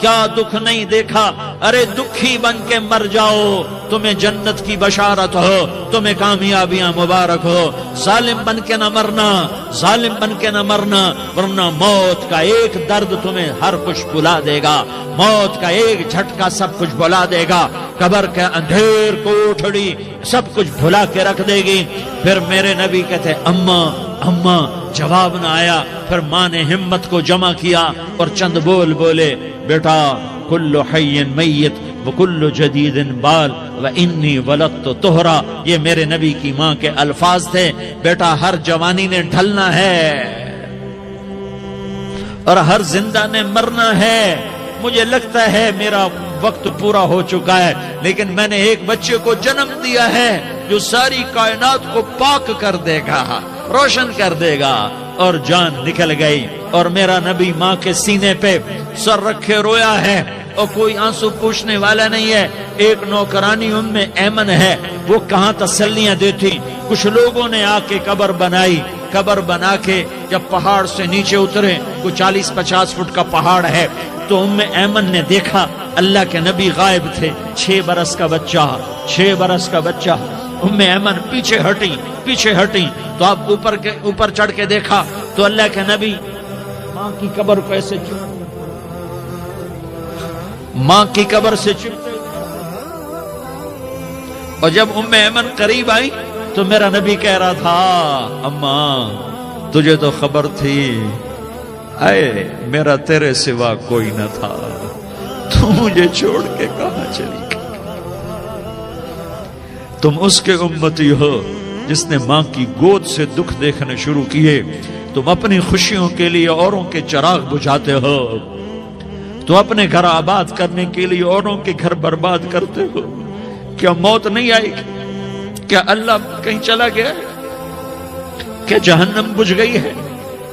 کیا دکھ نہیں دیکھا؟ ارے دکھی بن کے مر جاؤ، تمہیں جنت کی بشارت ہو، تمہیں کامیابیاں مبارک ہو۔ ظالم بن کے نہ مرنا، ظالم بن کے نہ مرنا، ورنہ موت کا ایک درد تمہیں ہر کچھ بھلا دے گا، موت کا ایک جھٹکا سب کچھ بھلا دے گا، قبر کے اندھیر کوٹھڑی سب کچھ بھلا کے رکھ دے گی۔ پھر میرے نبی کہتے اماں اماں، جواب نہ آیا۔ پھر ماں نے ہمت کو جمع کیا اور چند بول بولے، بیٹا کل حی میت وکل جدید بال وانی ولدت طہرا، یہ میرے نبی کی ماں کے الفاظ تھے۔ بیٹا ہر جوانی نے ڈھلنا ہے اور ہر زندہ نے مرنا ہے۔ مجھے لگتا ہے میرا وقت پورا ہو چکا ہے، لیکن میں نے ایک بچے کو جنم دیا ہے جو ساری کائنات کو پاک کر دے گا، روشن کر دے گا۔ اور جان نکل گئی، اور میرا نبی ماں کے سینے پہ سر رکھے رویا ہے، اور کوئی آنسو پوچھنے والا نہیں ہے۔ ایک نوکرانی ام ایمن ہے، وہ کہاں تسلیاں دیتی۔ کچھ لوگوں نے آ کے قبر بنائی، قبر بنا کے جب پہاڑ سے نیچے اترے، کوئی 40-50 فٹ کا پہاڑ ہے، تو ام ایمن نے دیکھا اللہ کے نبی غائب تھے، 6 برس کا بچہ، 6 برس کا بچہ۔ ام ایمن پیچھے ہٹی تو آپ اوپر چڑھ کے دیکھا تو اللہ کے نبی ماں کی قبر کو ایسے ماں کی قبر سے چپتے، اور جب ام ایمن قریب آئی تو میرا نبی کہہ رہا تھا اماں تجھے تو خبر تھی، اے میرا تیرے سوا کوئی نہ تھا، تو مجھے چھوڑ کے کہاں چلی گئی؟ تم اس کے امتی ہو جس نے ماں کی گود سے دکھ دیکھنے شروع کیے، تم اپنی خوشیوں کے لیے اوروں کے چراغ بجھاتے ہو، تو اپنے گھر آباد کرنے کے لیے اوروں کے گھر برباد کرتے ہو۔ کیا موت نہیں آئے گی؟ کیا اللہ کہیں چلا گیا ہے؟ کیا جہنم بجھ گئی ہے؟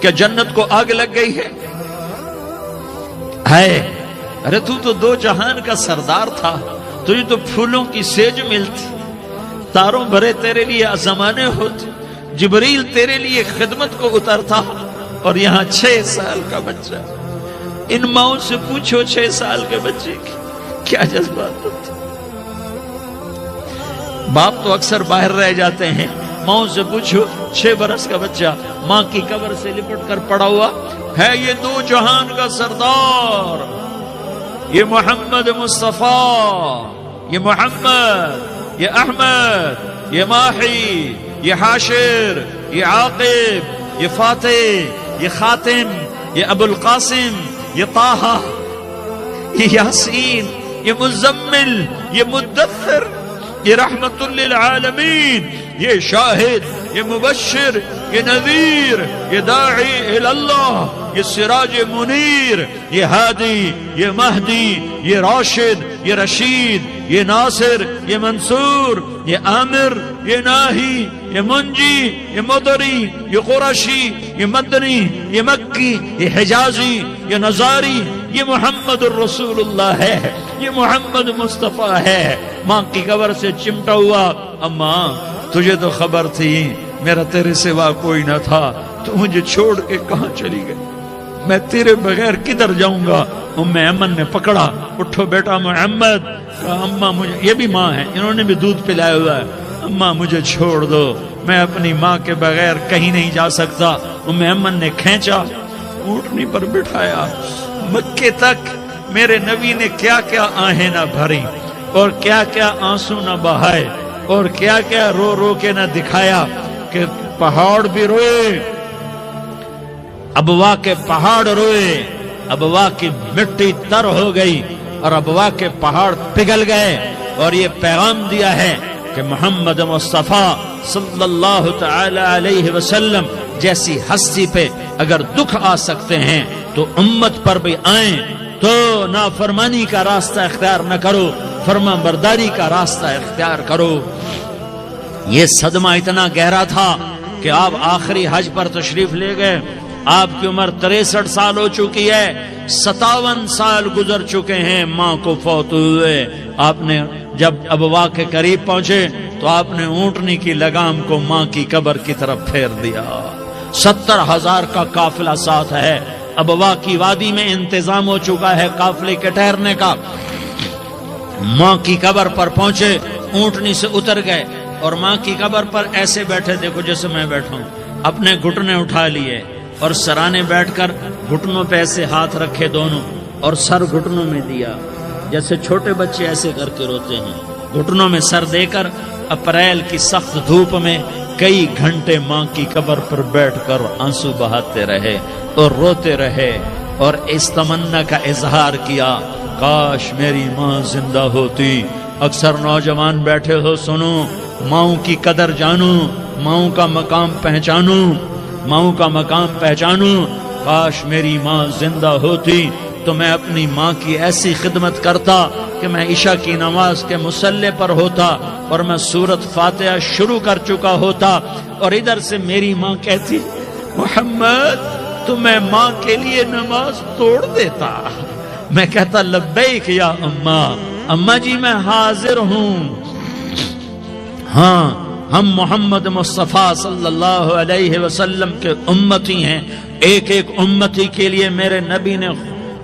کیا جنت کو آگ لگ گئی ہے؟ ارے تو 2 جہان کا سردار تھا، تجھے تو پھولوں کی سیج ملتی، تاروں بھرے تیرے لیے زمانے ہوتے، جبریل تیرے لیے خدمت کو اترتا، اور یہاں 6 سال کا بچہ۔ ان ماؤں سے پوچھو 6 سال کے بچے کی کیا جذبات ہوتے۔ باپ تو اکثر باہر رہ جاتے ہیں، ماؤں سے پوچھو 6 برس کا بچہ ماں کی قبر سے لپٹ کر پڑا ہوا ہے۔ یہ 2 جہان کا سردار، یہ محمد مصطفیٰ، یہ محمد، یہ احمد، یہ ماہی، یہ حاشر، یہ عاقب، یہ فاتح، یہ خاتم، یہ ابو القاسم، یہ طہ، یہ یاسین، یہ مزمل، یہ مدثر، یہ رحمت للعالمین، یہ شاہد، یہ مبشر، یہ نذیر، یہ داعی اللہ، یہ سراج منیر، یہ ہادی، یہ مہدی، یہ راشد، یہ رشید، یہ ناصر، یہ منصور، یہ عامر، یہ ناہی، یہ منجی، یہ مدری، یہ قرشی، یہ مدنی، یہ مکی، یہ حجازی، یہ نظاری، یہ محمد الرسول اللہ ہے، یہ محمد مصطفیٰ ہے۔ ماں کی قبر سے چمٹا ہوا، اماں تجھے تو خبر تھی میرا تیرے سوا کوئی نہ تھا، تو مجھے چھوڑ کے کہاں چلی گئی؟ میں تیرے بغیر کدھر جاؤں گا؟ ام ایمن نے پکڑا، اٹھو بیٹا محمد۔ کہا اماں مجھے، یہ بھی ماں ہے، انہوں نے بھی دودھ پلایا ہوا ہے، اماں مجھے چھوڑ دو، میں اپنی ماں کے بغیر کہیں نہیں جا سکتا۔ ام ایمن نے کھینچا، اونٹنی پر بٹھایا، مکے تک میرے نبی نے کیا کیا آہیں نہ بھری، اور کیا کیا آنسو نہ بہائے، اور کیا کیا رو رو کے نہ دکھایا کہ پہاڑ بھی روئے، ابوا کے پہاڑ روئے، ابوا کی مٹی تر ہو گئی اور ابوا کے پہاڑ پگھل گئے، اور یہ پیغام دیا ہے کہ محمد مصطفیٰ صلی اللہ تعالی علیہ وسلم جیسی ہستی پہ اگر دکھ آ سکتے ہیں تو امت پر بھی آئیں، تو نافرمانی کا راستہ اختیار نہ کرو، فرما برداری کا راستہ اختیار کرو۔ یہ صدمہ اتنا گہرا تھا کہ آپ آخری حج پر تشریف لے گئے، آپ کی عمر 63 سال ہو چکی ہے، 57 سال گزر چکے ہیں ماں کو فوت ہوئے۔ آپ نے جب ابوا کے قریب پہنچے تو آپ نے اونٹنی کی لگام کو ماں کی قبر کی طرف پھیر دیا۔ 70,000 کا قافلہ ساتھ ہے، ابوا کی وادی میں انتظام ہو چکا ہے قافلے کے ٹھہرنے کا. ماں کی قبر پر پہنچے, اونٹنی سے اتر گئے اور ماں کی قبر پر ایسے بیٹھے, دیکھو جیسے میں بیٹھا ہوں, اپنے گھٹنے اٹھا لیے اور سرانے بیٹھ کر گھٹنوں پہ ایسے ہاتھ رکھے دونوں اور سر گھٹنوں میں دیا, جیسے چھوٹے بچے ایسے کر کے روتے ہیں. گھٹنوں میں سر دے کر اپریل کی سخت دھوپ میں کئی گھنٹے ماں کی قبر پر بیٹھ کر آنسو بہاتے رہے اور روتے رہے اور اس تمنا کا اظہار کیا, کاش میری ماں زندہ ہوتی. اکثر نوجوان بیٹھے ہو, سنو, ماؤں کی قدر جانو, ماؤں کا مقام پہچانو, ماؤں کا مقام پہچانو. کاش میری ماں زندہ ہوتی تو میں اپنی ماں کی ایسی خدمت کرتا کہ میں عشاء کی نماز کے مصلی پر ہوتا اور میں سورۃ فاتحہ شروع کر چکا ہوتا اور ادھر سے میری ماں کہتی, محمد تو میں ماں کے لیے نماز توڑ دیتا. میں کہتا, لبیک یا اماں, اماں جی میں حاضر ہوں. ہاں, ہم محمد مصطفیٰ صلی اللہ علیہ وسلم کے امتی ہیں. ایک ایک امتی کے لیے میرے نبی نے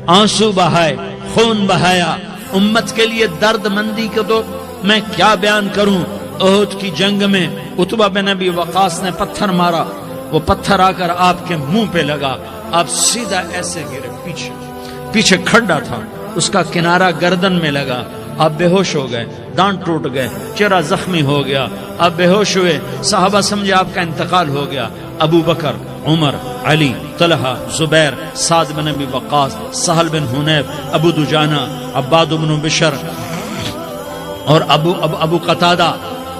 آنسو بہائے, خون بہایا. امت کے لیے درد مندی کو تو میں کیا بیان کروں. احد کی جنگ میں عتبہ بن ابی وقاص نے پتھر مارا, وہ پتھر آ کر آپ کے منہ پہ لگا, آپ سیدھا ایسے گرے, پیچھے کھڈا تھا, اس کا کنارہ گردن میں لگا, آپ بے ہوش ہو گئے, دانت ٹوٹ گئے, چہرہ زخمی ہو گیا, آپ بے ہوش ہوئے. صحابہ سمجھے آپ کا انتقال ہو گیا. ابو بکر, عمر, علی, طلحہ, زبیر, سعد بن ابی وقاص, سہل بن حنیف, ابو دجانہ, عباد بن بشر اور ابو قتادہ,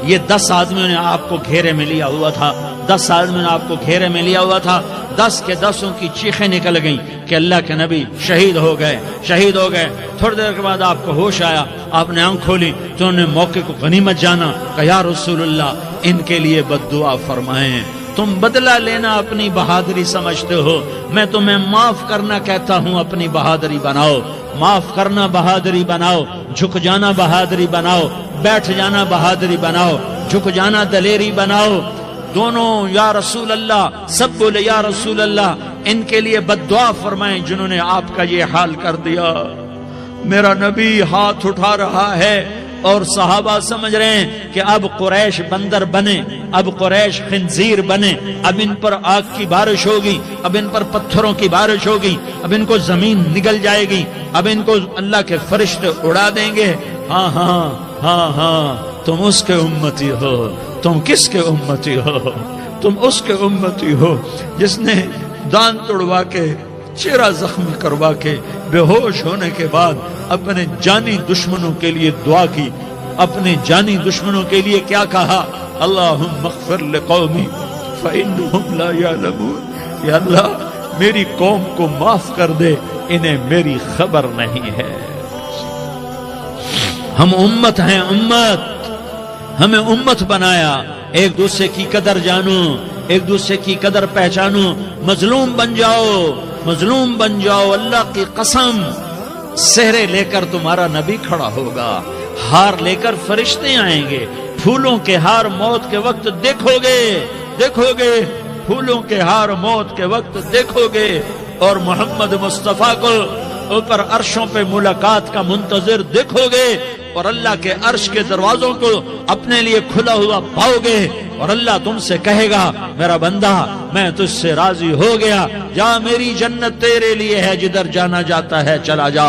یہ 10 آدمیوں نے آپ کو گھیرے میں لیا ہوا تھا. 10 آدمیوں نے آپ کو گھیرے میں لیا ہوا تھا. 10 کے 10 کی چیخیں نکل گئیں کہ اللہ کے نبی شہید ہو گئے, شہید ہو گئے. تھوڑی دیر کے بعد آپ کو ہوش آیا, آپ نے آنکھ کھولی تو انہوں نے موقع کو غنیمت جانا, کہ یا رسول اللہ ان کے لیے بد دعا فرمائیں. تم بدلہ لینا اپنی بہادری سمجھتے ہو, میں تمہیں معاف کرنا کہتا ہوں. اپنی بہادری بناؤ, معاف کرنا بہادری بناؤ, جھک جانا بہادری بناؤ, بیٹھ جانا بہادری بناؤ, جھک جانا دلیری بناؤ. دونوں یا رسول اللہ, سب بولے یا رسول اللہ, ان کے لیے بد دعا فرمائیں جنہوں نے آپ کا یہ حال کر دیا. میرا نبی ہاتھ اٹھا رہا ہے اور صحابہ سمجھ رہے ہیں کہ اب قریش بندر بنے, اب قریش خنزیر بنے, اب ان پر آگ کی بارش ہوگی, اب ان پر پتھروں کی بارش ہوگی, اب ان کو زمین نگل جائے گی, اب ان کو اللہ کے فرشتے اڑا دیں گے. ہاں ہاں ہاں ہاں, تم اس کے امتی ہو. تم کس کے امتی ہو؟ تم اس کے امتی ہو جس نے دان توڑوا کے, چہرہ زخمی کروا کے, بے ہوش ہونے کے بعد اپنے جانی دشمنوں کے لیے دعا کی. اپنے جانی دشمنوں کے لیے کیا کہا؟ اللہم اغفر لقومی فإنہم لا یعلمون. یا اللہ میری قوم کو معاف کر دے, انہیں میری خبر نہیں ہے. ہم امت ہیں, امت, ہمیں امت بنایا. ایک دوسرے کی قدر جانو, ایک دوسرے کی قدر پہچانو. مظلوم بن جاؤ, مظلوم بن جاؤ. اللہ کی قسم, سہرے لے کر تمہارا نبی کھڑا ہوگا, ہار لے کر فرشتے آئیں گے. پھولوں کے ہار موت کے وقت دیکھو گے, دیکھو گے, پھولوں کے ہار موت کے وقت دیکھو گے. اور محمد مصطفیٰ کو اوپر عرشوں پہ ملاقات کا منتظر دیکھو گے, اور اللہ کے عرش کے دروازوں کو اپنے لیے کھلا ہوا پاؤ گے. اور اللہ تم سے کہے گا, میرا بندہ میں تجھ سے راضی ہو گیا, جا, میری جنت تیرے لیے ہے, جدھر جانا جاتا ہے چلا جا.